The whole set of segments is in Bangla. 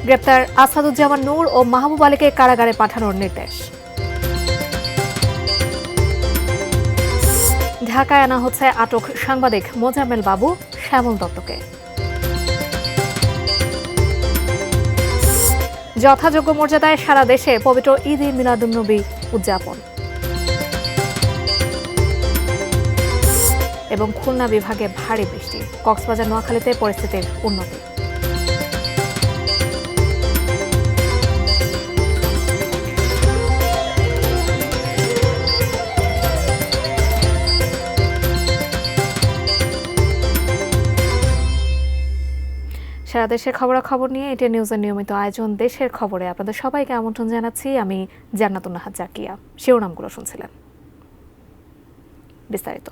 গ্রেপ্তার আসাদুজ্জামান নূর ও মাহবুব আলীকে কারাগারে পাঠানোর নির্দেশ। ঢাকায় আনা হচ্ছে আটক সাংবাদিক মোজাম্মেল বাবু, শ্যামল দত্তকে। যথাযোগ্য মর্যাদায় সারা দেশে পবিত্র ঈদ-ই মিলাদুন্নবী উদযাপন। এবং খুলনা বিভাগে ভারী বৃষ্টি, কক্সবাজার নোয়াখালীতে পরিস্থিতির উন্নতি। সারা দেশের খবরাখবর নিয়ে এটি নিউজের নিয়মিত আয়োজন দেশের খবরে আপনাদের সবাইকে আমন্ত্রণ জানাচ্ছি। আমি জান্নাতুন নাহার জাকিয়া। শিরোনামগুলো শুনছিলেন, বিস্তারিত।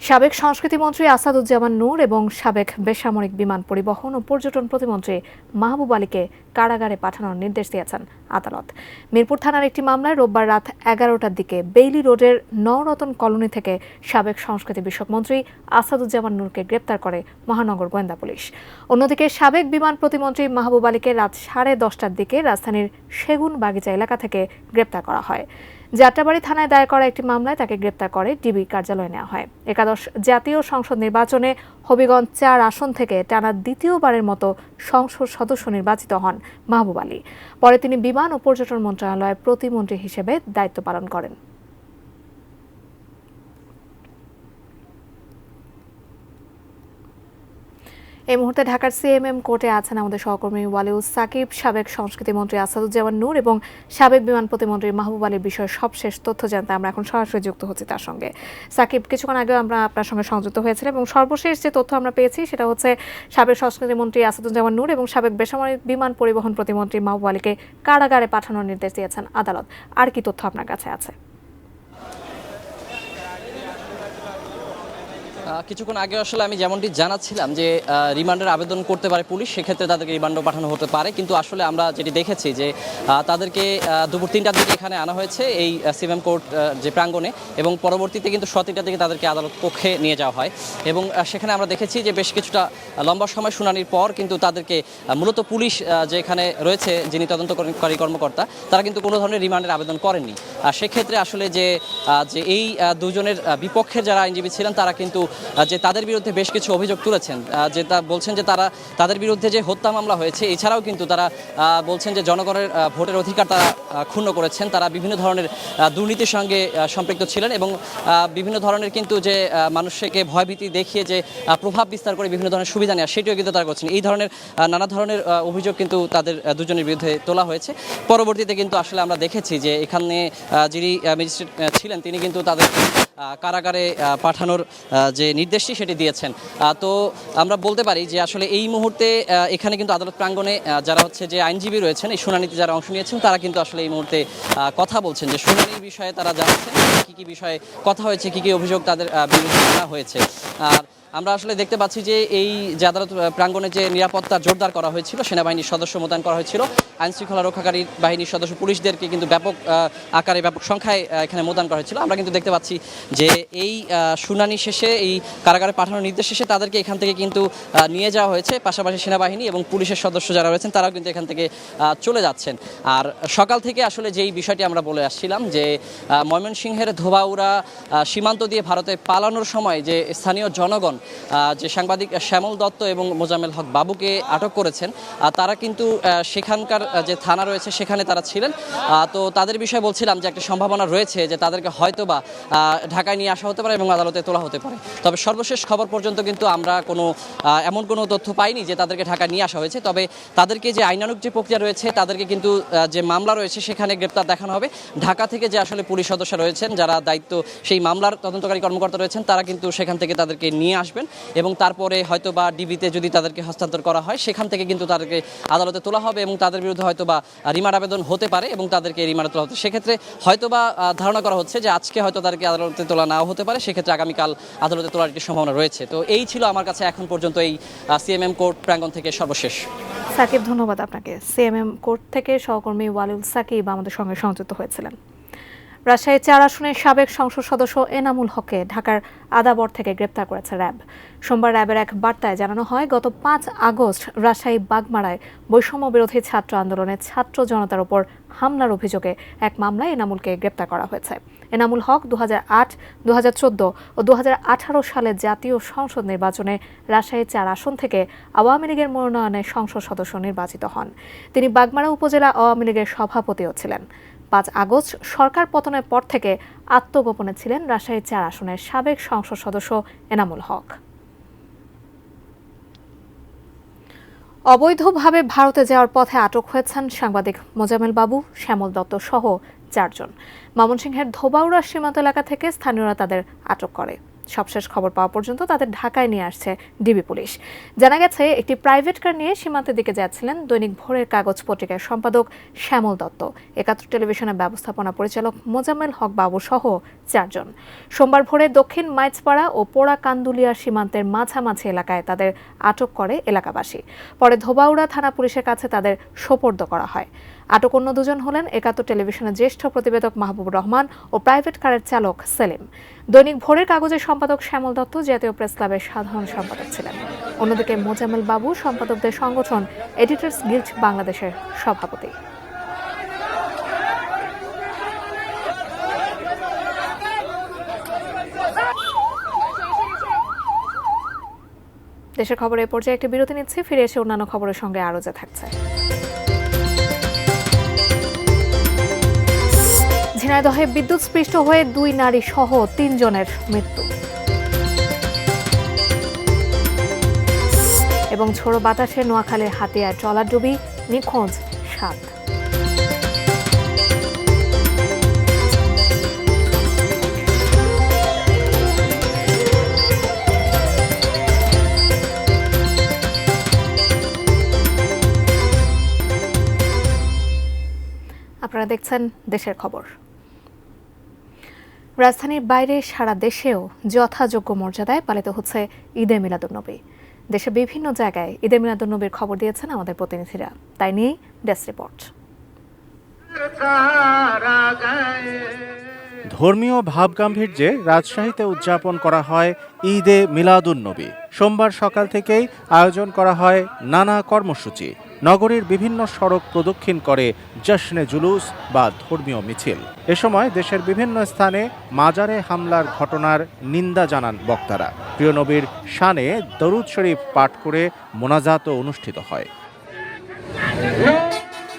সাবেক সংস্কৃতিমন্ত্রী আসাদুজ্জামান নূর এবং সাবেক বেসামরিক বিমান পরিবহন ও পর্যটন প্রতিমন্ত্রী মাহবুব আলীকে কারাগারে পাঠানোর নির্দেশ দিয়েছেন আদালত। মিরপুর থানার একটি মামলায় রোববার রাত 11টার দিকে বেইলি রোডের নওরতন কলোনি থেকে সাবেক সংস্কৃতি বিষয়ক মন্ত্রী আসাদুজ্জামান নূরকে গ্রেপ্তার করে মহানগর গোয়েন্দা পুলিশ। অন্যদিকে সাবেক বিমান প্রতিমন্ত্রী মাহবুব আলীকে রাত 10:30টার দিকে রাজধানীর সেগুন বাগিচা এলাকা থেকে গ্রেপ্তার করা হয়। যাত্রাবাড়ী থানায় দায়ের করা একটি মামলায় তাকে গ্রেপ্তার করে ডিবি কার্যালয়ে নেওয়া হয়। একাদশ জাতীয় সংসদ নির্বাচনে হবিগঞ্জ 4 আসন থেকে টানা দ্বিতীয়বারের মতো সংসদ সদস্য নির্বাচিত হন মাহবুব আলী। পরে তিনি বিমান ও পর্যটন মন্ত্রণালয়ের প্রতিমন্ত্রী হিসেবে দায়িত্ব পালন করেন। এই মুহূর্তে ঢাকার সিএমএম কোর্টে আছেন আমাদের সহকর্মী ওয়ালিউল সাকিব। সাবেক সংস্কৃতিমন্ত্রী আসাদুজ্জামান নূর এবং সাবেক বিমান প্রতিমন্ত্রী মাহবুব আলীর বিষয়ে সবশেষ তথ্য জানতে আমরা এখন সরাসরি যুক্ত হচ্ছি তার সঙ্গে। সাকিব, কিছুক্ষণ আগেও আমরা আপনার সঙ্গে সংযুক্ত হয়েছিলাম এবং সর্বশেষ যে তথ্য আমরা পেয়েছি সেটা হচ্ছে সাবেক সংস্কৃতিমন্ত্রী আসাদুজ্জামান নূর এবং সাবেক বেসামরিক বিমান পরিবহন প্রতিমন্ত্রী মাহবুব আলীকে কারাগারে পাঠানোর নির্দেশ দিয়েছেন আদালত। আর কি তথ্য আপনার কাছে আছে? কিছুক্ষণ আগে আসলে আমি যেমনটি জানাচ্ছিলাম যে রিমান্ডের আবেদন করতে পারে পুলিশ, সেক্ষেত্রে তাদেরকে রিমান্ডও পাঠানো হতে পারে। কিন্তু আসলে আমরা যেটি দেখেছি যে তাদেরকে দুপুর 3টার দিকে এখানে আনা হয়েছে এই সিএমএম কোর্ট যে প্রাঙ্গণে, এবং পরবর্তীতে কিন্তু 3:30টার দিকে তাদেরকে আদালত কক্ষে নিয়ে যাওয়া হয়। এবং সেখানে আমরা দেখেছি যে বেশ কিছুটা লম্বা সময় শুনানির পর কিন্তু তাদেরকে মূলত পুলিশ যে এখানে রয়েছে, যিনি তদন্তকারী কর্মকর্তা, তারা কিন্তু কোনো ধরনের রিমান্ডের আবেদন করেননি। সেক্ষেত্রে আসলে যে এই দুজনের বিপক্ষের যারা আইনজীবী ছিলেন তারা কিন্তু যে তাদের বিরুদ্ধে বেশ কিছু অভিযোগ তুলেছেন, যে বলছেন যে তাদের বিরুদ্ধে যে হত্যা মামলা হয়েছে, এছাড়াও কিন্তু তারা বলছেন যে জনগণের ভোটের অধিকার তারা ক্ষুণ্ণ করেছেন, তারা বিভিন্ন ধরনের দুর্নীতির সঙ্গে সম্পৃক্ত ছিলেন এবং বিভিন্ন ধরনের কিন্তু যে মানুষকে ভয়ভীতি দেখিয়ে যে প্রভাব বিস্তার করে বিভিন্ন ধরনের সুবিধা নেওয়া, সেটিও কিন্তু তারা করছেন। এই ধরনের নানা ধরনের অভিযোগ কিন্তু তাদের দুজনের বিরুদ্ধে তোলা হয়েছে। পরবর্তীতে কিন্তু আসলে আমরা দেখেছি যে এখানে যিনি ম্যাজিস্ট্রেট ছিলেন তিনি কিন্তু তাদের কারাগারে পাঠানোর যে নির্দেশটি সেটি দিয়েছেন। তো আমরা বলতে পারি যে আসলে এই মুহূর্তে এখানে কিন্তু আদালত প্রাঙ্গণে যারা হচ্ছে যে আইনজীবী রয়েছেন, এই শুনানিতে যারা অংশ নিয়েছেন, তারা কিন্তু আসলে এই মুহূর্তে কথা বলছেন যে শুনানির বিষয়ে তারা জানাচ্ছেন কী কী বিষয়ে কথা হয়েছে, কী কী অভিযোগ তাদের বিরুদ্ধে আনা হয়েছে। আর আমরা আসলে দেখতে পাচ্ছি যে এই যে আদালত প্রাঙ্গণে যে নিরাপত্তা জোরদার করা হয়েছিল, সেনাবাহিনীর সদস্য মোতায়েন করা হয়েছিল, আইনশৃঙ্খলা রক্ষাকারী বাহিনীর সদস্য পুলিশদেরকে কিন্তু ব্যাপক আকারে ব্যাপক সংখ্যায় এখানে মোতায়েন করা হয়েছিল। আমরা কিন্তু দেখতে পাচ্ছি যে এই শুনানি শেষে, এই কারাগারে পাঠানোর নির্দেশ শেষে তাদেরকে এখান থেকে কিন্তু নিয়ে যাওয়া হয়েছে। পাশাপাশি সেনাবাহিনী এবং পুলিশের সদস্য যারা রয়েছেন তারাও কিন্তু এখান থেকে চলে যাচ্ছেন। আর সকাল থেকে আসলে যেই বিষয়টি আমরা বলে আসছিলাম যে ময়মনসিংহের ধোবাউড়া সীমান্ত দিয়ে ভারতে পালানোর সময় যে স্থানীয় জনগণ যে সাংবাদিক শ্যামল দত্ত এবং মোজাম্মেল হক বাবুকে আটক করেছেন, তারা কিন্তু সেখানকার যে থানা রয়েছে সেখানে তারা ছিলেন। তো তাদের বিষয়ে বলছিলাম যে একটা সম্ভাবনা রয়েছে যে তাদেরকে হয়তোবা ঢাকায় নিয়ে আসা হতে পারে এবং আদালতে তোলা হতে পারে। তবে সর্বশেষ খবর পর্যন্ত কিন্তু আমরা এমন কোনো তথ্য পাইনি যে তাদেরকে ঢাকায় নিয়ে আসা হয়েছে। তবে তাদেরকে যে আইনানুগ যে প্রক্রিয়া রয়েছে, তাদেরকে কিন্তু যে মামলা রয়েছে সেখানে গ্রেপ্তার দেখানো হবে। ঢাকা থেকে যে আসলে পুলিশ সদস্য রয়েছেন, যারা দায়িত্ব সেই মামলার তদন্তকারী কর্মকর্তা রয়েছেন, তারা কিন্তু সেখান থেকে তাদেরকে নিয়ে আসবেন এবং তারপরে হয়তো বা ডিবিতে যদি তাদেরকে হস্তান্তর করা হয়, সেখান থেকে কিন্তু তাদেরকে আদালতে তোলা হবে এবং তাদের বিরুদ্ধে হয়তো বা রিমান্ড আবেদন হতে পারে এবং তাদেরকে রিমান্ডে তোলা হতে, সেক্ষেত্রে হয়তো বা ধারণা করা হচ্ছে যে আজকে হয়তো তাদেরকে আদালতে তোলা নাও হতে পারে, সেক্ষেত্রে আগামীকাল আদালতে তোলার একটি সম্ভাবনা রয়েছে। তো এই ছিল আমার কাছে এখন পর্যন্ত এই সিএমএম কোর্ট প্রাঙ্গণ থেকে সর্বশেষ। সাকিব, ধন্যবাদ আপনাকে। সিএমএম কোর্ট থেকে সহকর্মী ওয়ালিউল সাকিব আমাদের সঙ্গে সংযুক্ত হয়েছিলেন। রাজশাহী ৪ আসনের সাবেক সংসদ সদস্য এনামুল হককে ঢাকার আদাবর থেকে গ্রেপ্তার করেছে র্যাব। সোমবার র্যাবের এক বার্তায় জানানো হয়, গত ৫ আগস্ট রাজশাহী বাগমারায় বৈষম্য বিরোধী ছাত্র আন্দোলনে ছাত্র জনতার উপর হামলার অভিযোগে এক মামলায় এনামুলকে গ্রেপ্তার করা হয়েছে। এনামুল হক ২০০৮, ২০১৪ ও ২০১৮ সালে জাতীয় সংসদ নির্বাচনে রাজশাহী ৪ আসন থেকে আওয়ামী লীগের মনোনয়নে সংসদ সদস্য নির্বাচিত হন। তিনি বাগমারা উপজেলা আওয়ামী লীগের সভাপতিও ছিলেন। ৫ আগস্ট সরকার পতনের পর থেকে আত্মগোপনে ছিলেন রাজশাহী ৪ আসনের সাবেক সংসদ সদস্য এনামুল হক। অবৈধভাবে ভারতে যাওয়ার পথে আটক হয়েছেন সাংবাদিক মোজামেল বাবু, শ্যামল দত্ত সহ ৪ জন। ময়মনসিংহের ধোবাউড়া সীমান্ত এলাকা থেকে স্থানীয়রা তাদের আটক করে। সবশেষ খবর পাওয়া পর্যন্ত তাদের ঢাকায় নিয়ে আসছে ডিবি পুলিশ। জানা গেছে, একটি প্রাইভেট কার নিয়ে সীমান্তের দিকে যাচ্ছিলেন দৈনিক ভোরের কাগজ পত্রিকার সম্পাদক শ্যামল দত্ত, ৭১ টেলিভিশনের ব্যবস্থাপনা পরিচালক মোজাম্মেল হক বাবু সহ ৪ জন। সোমবার ভোরে দক্ষিণ মাইজপাড়া ও পোড়া কান্দুলিয়া সীমান্তের মাঝামাঝি এলাকায় তাদের আটক করে এলাকাবাসী। পরে ধোবাউড়া থানা পুলিশের কাছে তাদের সোপর্দ করা হয়। আটক অন্য ২ জন হলেন ৭১ টেলিভিশনের জ্যেষ্ঠ প্রতিবেদক মাহবুবুর রহমান ও প্রাইভেট কারের চালক সেলিম। দৈনিক ভোরের কাগজের সম্পাদক শ্যামল দত্ত জাতীয় প্রেস ক্লাবের সাধারণ সম্পাদক ছিলেন। অন্যদিকে মোজাম্মেল বাবু সম্পাদকদের সংগঠন এডিটর্স গিল্ড বাংলাদেশের সভাপতি। দেশের খবরে এ পর্যায়ে একটি বিরতি নিচ্ছে, ফিরে এসে অন্যান্য খবরের সঙ্গে আরও যা থাকছে। ঝিনাইদহে বিদ্যুৎস্পৃষ্ট হয়ে ২ নারী সহ ৩ জনের মৃত্যু এবং ঝোড়ো বাতাসে নোয়াখালীর হাতিয়ায় ট্রলারডুবি, নিখোঁজ ৭। আপনারা দেখছেন দেশের খবর। রাজধানীর বাইরে সারা দেশেও যথাযোগ্য মর্যাদায় পালিত হচ্ছে ঈদে মিলাদুন্নবী। দেশের বিভিন্ন জায়গায় ঈদে মিলাদুন্নবীর খবর দিয়েছেন আমাদের প্রতিনিধিরা, তাই নিয়েই ডেস্ক রিপোর্ট। ধর্মীয় ভাবগাম্ভীর্যে রাজশাহীতে উদযাপন করা হয় ঈদে মিলাদুন্নবী। সোমবার সকাল থেকেই আয়োজন করা হয় নানা কর্মসূচি। নগরীর বিভিন্ন সড়ক প্রদক্ষিণ করে জশ্নে জুলুস বা ধর্মীয় মিছিল। এ সময় দেশের বিভিন্ন স্থানে মাজারে হামলার ঘটনার নিন্দা জানান বক্তারা। প্রিয় নবীর শানে দরুদ শরীফ পাঠ করে মোনাজাতও অনুষ্ঠিত হয়।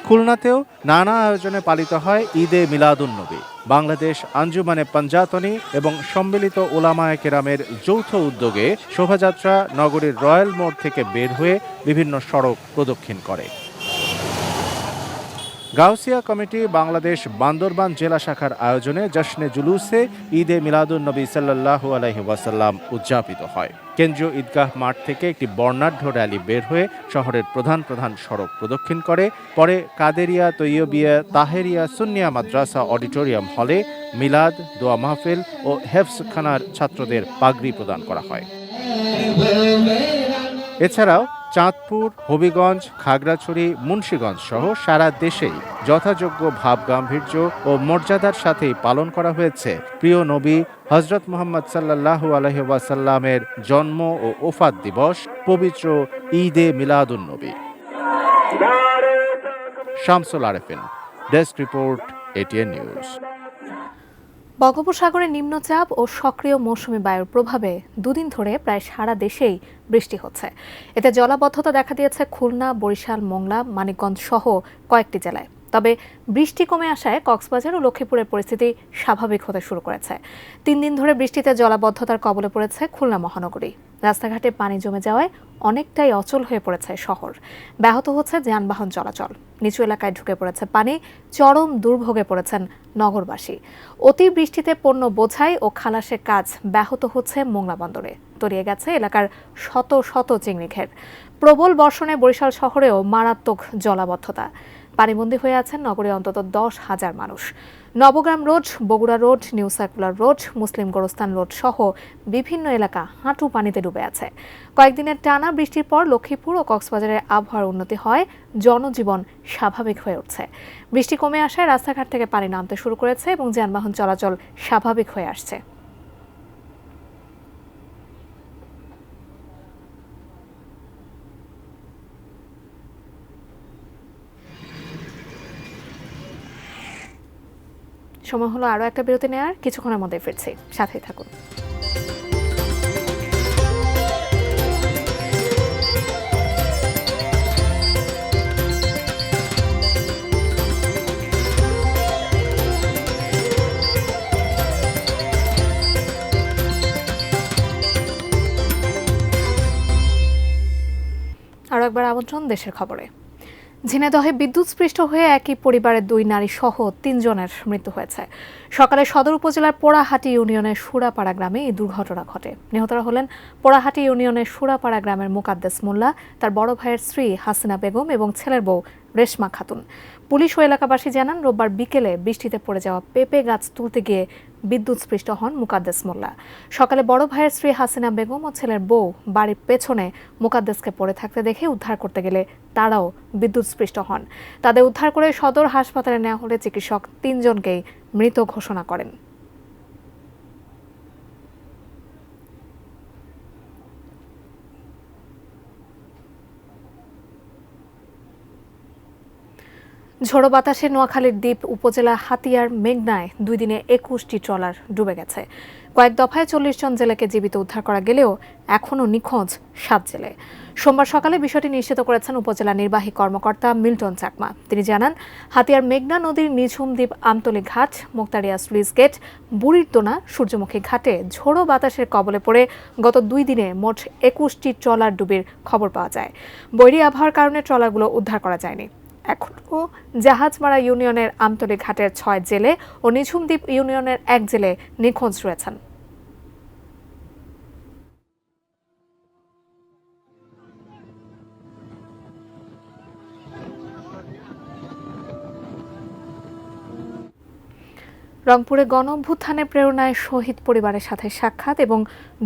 খুলনাতেও নানা আয়োজনে পালিত হয় ঈদে মিলাদুন্নবী। বাংলাদেশ আঞ্জুমানে পাঞ্জাতনী এবং সম্মিলিত ওলামায়ে কেরামের যৌথ উদ্যোগে শোভাযাত্রা নগরীর রয়্যাল মোড় থেকে বের হয়ে বিভিন্ন সড়ক প্রদক্ষিণ করে। গাউসিয়া কমিটি বাংলাদেশ বান্দরবান জেলা শাখার আয়োজনে জশ্নে জুলুসে ঈদে মিলাদুন্নবী সাল্লাল্লাহু আলাইহি ওয়াসাল্লাম উদযাপিত হয়। কেন্দ্রীয় ঈদগাহ মাঠ থেকে একটি বর্ণাঢ্য র্যালি বের হয়ে শহরের প্রধান প্রধান সড়ক প্রদক্ষিণ করে। পরে কাদেরিয়া তৈয়বিয়া তাহেরিয়া সুন্নিয়া মাদ্রাসা অডিটোরিয়াম হলে মিলাদ, দোয়া মাহফিল ও হেফজখানার ছাত্রদের পাগড়ি প্রদান করা হয়। এছাড়াও চাঁদপুর, হবিগঞ্জ, খাগড়াছড়ি, মুন্সিগঞ্জ সহ সারা দেশেই যথাযোগ্য ভাবগাম্ভীর্য ও মর্যাদার সাথেই পালন করা হয়েছে প্রিয় নবী হযরত মুহাম্মদ সাল্লাল্লাহু আলাইহি ওয়াসাল্লামের জন্ম ও ওফাত দিবস পবিত্র ঈদে Milad-un-Nabi. Shamsul Arefin, desk report, ATN news. বঙ্গোপসাগরে নিম্নচাপ ও সক্রিয় মৌসুমী বায়ুর প্রভাবে ২ দিন ধরে প্রায় সারা দেশেই বৃষ্টি হচ্ছে। এতে জলাবদ্ধতা দেখা দিয়েছে খুলনা, বরিশাল, মোংলা, মানিকগঞ্জ সহ কয়েকটি জেলায়। তবে বৃষ্টি কমে আসায় কক্সবাজার ও লক্ষ্মীপুরের পরিস্থিতি স্বাভাবিক হতে শুরু করেছে। ৩ দিন ধরে বৃষ্টিতে জলাবদ্ধতার কবলে পড়েছে খুলনা মহানগরী। রাস্তাঘাটে পানি জমে যাওয়ায় অনেকটাই অচল হয়ে পড়েছে শহর। ব্যাহত হচ্ছে যানবাহন চলাচল। নিচু এলাকায় ঢুকে পড়েছে পানি। চরম দুর্ভোগে পড়েছেন নগরবাসী। অতি বৃষ্টিতে পণ্য বোঝাই ও খালাসের কাজ ব্যাহত হচ্ছে মোংলা বন্দরে। তলিয়ে গেছে এলাকার শত শত চিংড়ি ঘের। প্রবল বর্ষণে বরিশাল শহরেও মারাত্মক জলাবদ্ধতা। পানিবন্দী হয়ে আছেন নগরে অন্তত 10,000 মানুষ। Nabagram road, Bogura road, new circular road, মুসলিম গোরস্থান রোড সহ বিভিন্ন এলাকা হাঁটু পানিতে ডুবে আছে। কয়েকদিনের টানা বৃষ্টির পর লক্ষ্মীপুর ও কক্সবাজারের আবহাওয়ার উন্নতি হয়, জনজীবন স্বাভাবিক হয়ে উঠছে। বৃষ্টি কমে আসায় রাস্তাঘাট থেকে পানি নামতে শুরু করেছে এবং যানবাহন চলাচল স্বাভাবিক হয়ে আসছে। সময় হলো আরও একটা বিরতি নেওয়ার, কিছুক্ষণের মধ্যে ফিরছি, সাথেই থাকুন। আরও একবার আমন্ত্রণ দেশের খবরে। ঝিনাইদহে বিদ্যুৎস্পৃষ্ট হয়ে একই পরিবারের 2 নারী সহ 3 জনের মৃত্যু হয়েছে। সকালে সদর উপজেলার পোড়াহাটি ইউনিয়নের সুরাপাড়া গ্রামে এই দুর্ঘটনা ঘটে। নিহতরা হলেন পোড়াহাটি ইউনিয়নের সুরাপাড়া গ্রামের মোকাদ্দেস মোল্লা, তার বড় ভাইয়ের স্ত্রী হাসিনা বেগম এবং ছেলের বউ রেশমা খাতুন। পুলিশ ও এলাকাবাসী জানান, রোববার বিকেলে বৃষ্টিতে পড়ে যাওয়া পেঁপে গাছ তুলতে গিয়ে বিদ্যুৎস্পৃষ্ট হন মোকাদ্দেস মোল্লা। সকালে বড় ভাইয়ের স্ত্রী হাসিনা বেগম ও ছেলের বউ বাড়ির পেছনে মোকাদ্দেসকে পড়ে থাকতে দেখে উদ্ধার করতে গেলে তারাও বিদ্যুৎস্পৃষ্ট হন। তাদের উদ্ধার করে সদর হাসপাতালে নেওয়া হলে চিকিৎসক 3 জনকেই মৃত ঘোষণা করেন। ঝোড়ো বাতাসে নোয়াখালীর দ্বীপ উপজেলা হাতিয়ার মেঘনায় 2 দিনে 21টি ট্রলার ডুবে গেছে। কয়েক দফায় 40 জন জেলেকে জীবিত উদ্ধার করা গেলেও এখনও নিখোঁজ 7 জেলে। সোমবার সকালে বিষয়টি নিশ্চিত করেছেন উপজেলা নির্বাহী কর্মকর্তা মিল্টন চাকমা। তিনি জানান, হাতিয়ার মেঘনা নদীর নিঝুম দ্বীপ আমতলী ঘাট, মুক্তারিয়া স্লুইস গেট, বুড়ির দোনা, সূর্যমুখী ঘাটে ঝোড়ো বাতাসের কবলে পড়ে গত 2 দিনে মোট 21টি ট্রলার ডুবির খবর পাওয়া যায়। বৈরী আবহাওয়ার কারণে ট্রলারগুলো উদ্ধার করা যায়নি। এখনও জাহাজমারা ইউনিয়নের আমতলী ঘাটের 6 জেলে ও নিঝুম দ্বীপ ইউনিয়নের 1 জেলে নিখোঁজ রয়েছেন। রংপুরে গণ-অভ্যুত্থানের প্রেরণায় শহীদ পরিবারের সাথে সাক্ষাৎ এবং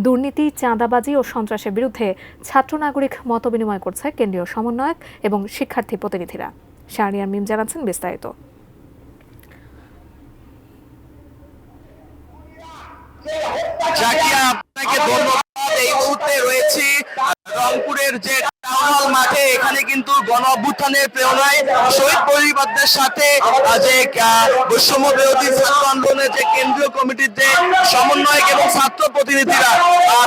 দুর্নীতি, চাঁদাবাজি ও সন্ত্রাসের বিরুদ্ধে ছাত্র নাগরিক মতবিনিময় করছে কেন্দ্রীয় সমন্বয়ক এবং শিক্ষার্থী প্রতিনিধিরা। শাহরিয়ার মিম জানাচ্ছেন বিস্তারিত। আপনাকে ধন্যবাদ। এই মুহূর্তে রয়েছি রংপুরের যে টাউন হল মাঠে। এখানে কিন্তু গণ-অভ্যুত্থানের প্রেরণায় শহীদ পরিবারদের সাথে যে বৈষম্য বিরোধী ছাত্র আন্দোলনের যে কেন্দ্রীয় কমিটির যে সমন্বয়ক এবং ছাত্র প্রতিনিধিরা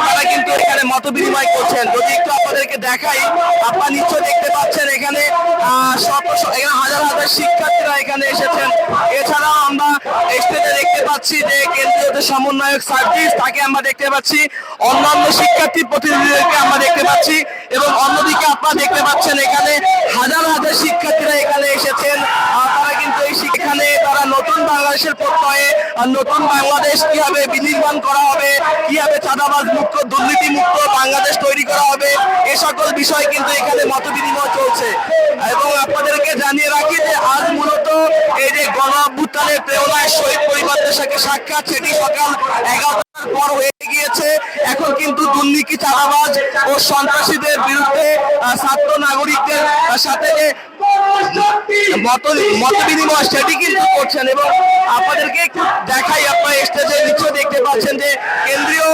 তারা কিন্তু এখানে মত বিনিময় করছেন। যদি একটু আপনাদেরকে দেখাই, আপনারা নিশ্চয় দেখতে পাচ্ছেন এখানে হাজার হাজার শিক্ষার্থীরা এখানে এসেছেন। এছাড়াও আমরা স্টেজে দেখতে পাচ্ছি যে কেন্দ্রীয় যে সমন্বয়ক সার্ভিস, তাকে আমরা দেখতে পাচ্ছি, অন্যান্য শিক্ষার্থী প্রতিনিধিদেরকে আমরা দেখতে পাচ্ছি এবং অন্যদিকে আপনারা দেখতে পাচ্ছেন এখানে হাজার হাজার শিক্ষার্থীরা এখানে এসেছেন। তারা কিন্তু এখানে তারা নতুন বাংলাদেশের প্রত্যয়ে নতুন বাংলাদেশ কিভাবে বিনির্মাণ করা হবে, কিভাবে চাঁদাবাজ মুক্ত, দুর্নীতি মুক্ত বাংলাদেশ তৈরি করা হবে, এ সকল বিষয় কিন্তু এখানে মত বিনিময় চলছে। এবং আপনাদেরকে জানিয়ে রাখি যে আজ মূলত এই যে গণ-অভ্যুত্থানের প্রেরণায় শহীদ পরিবারদের সাথে সাক্ষাৎ, সেটি সকাল 11টার পর হয়ে গিয়েছে। এখন কিন্তু দুর্নীতি, চাঁদাবাজ ও সন্ত্রাসীদের বিরুদ্ধে ছাত্র নাগরিকদের সাথে মত বিনিময় সেটি কিন্তু করছেন। এবং আপনাদেরকে একটু দেখাই, আপনারা স্টেজে নিচেও দেখতে পাচ্ছেন যে কেন্দ্রীয়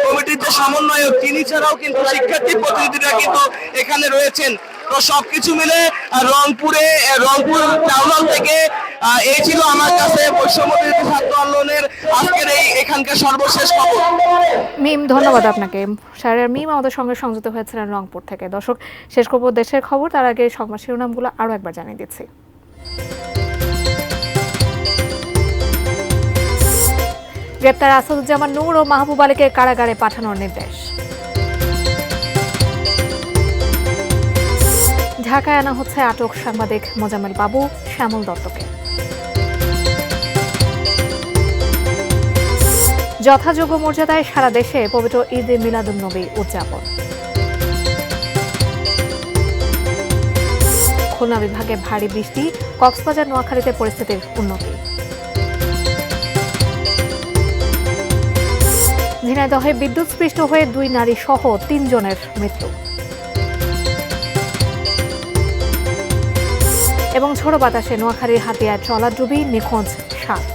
কমিটির যে সমন্বয়ক, তিনি ছাড়াও কিন্তু শিক্ষার্থী প্রতিনিধিরা কিন্তু এখানে রয়েছেন। তো সবকিছু মিলে রংপুর টাউন হল থেকে এই ছিল আমার কাছে বৈষম্য বিরোধী ছাত্র আন্দোলনের আজকের এখানকার সর্বশেষ খবর। মিম, ধন্যবাদ আপনাকে। শাহরিয়ার মিম আমাদের সঙ্গে সংযুক্ত হয়েছিলেন রংপুর থেকে। দর্শক, শেষ করব দেশের খবর, তার আগে সংবাদ শিরোনামগুলো আরও একবার জানিয়ে দিচ্ছি। গ্রেপ্তার আসাদুজ্জামান নূর ও মাহবুব আলীকে কারাগারে পাঠানোর নির্দেশ। ঢাকায় আনা হচ্ছে আটক সাংবাদিক মোজাম্মেল বাবু, শ্যামল দত্তকে। যথাযোগ্য মর্যাদায় সারা দেশে পবিত্র ঈদে মিলাদুন্নবী উদযাপন। খুলনা বিভাগে ভারী বৃষ্টি, কক্সবাজার নোয়াখালীতে পরিস্থিতির উন্নতি। ঝিনাইদহে বিদ্যুৎস্পৃষ্ট হয়ে 2 নারী সহ 3 জনের মৃত্যু। এবং ঝোড়ো বাতাসে নোয়াখালীর হাতিয়ায় ট্রলারডুবি, নিখোঁজ 7।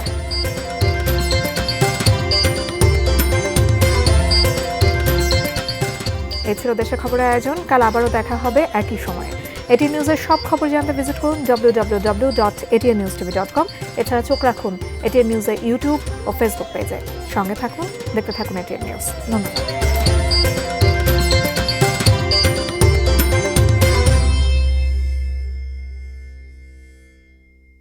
এই ছিল দেশের খবরের আয়োজন। কাল আবারও দেখা হবে একই সময়ে। এটিএন নিউজের সব খবর জানতে ভিজিট করুন www.atnnewstv.com। এছাড়া চোখ রাখুন এটিএন নিউজের ইউটিউব ও ফেসবুক পেজে। সঙ্গে থাকুন, দেখতে থাকুন এটিএন নিউজ। ধন্যবাদ।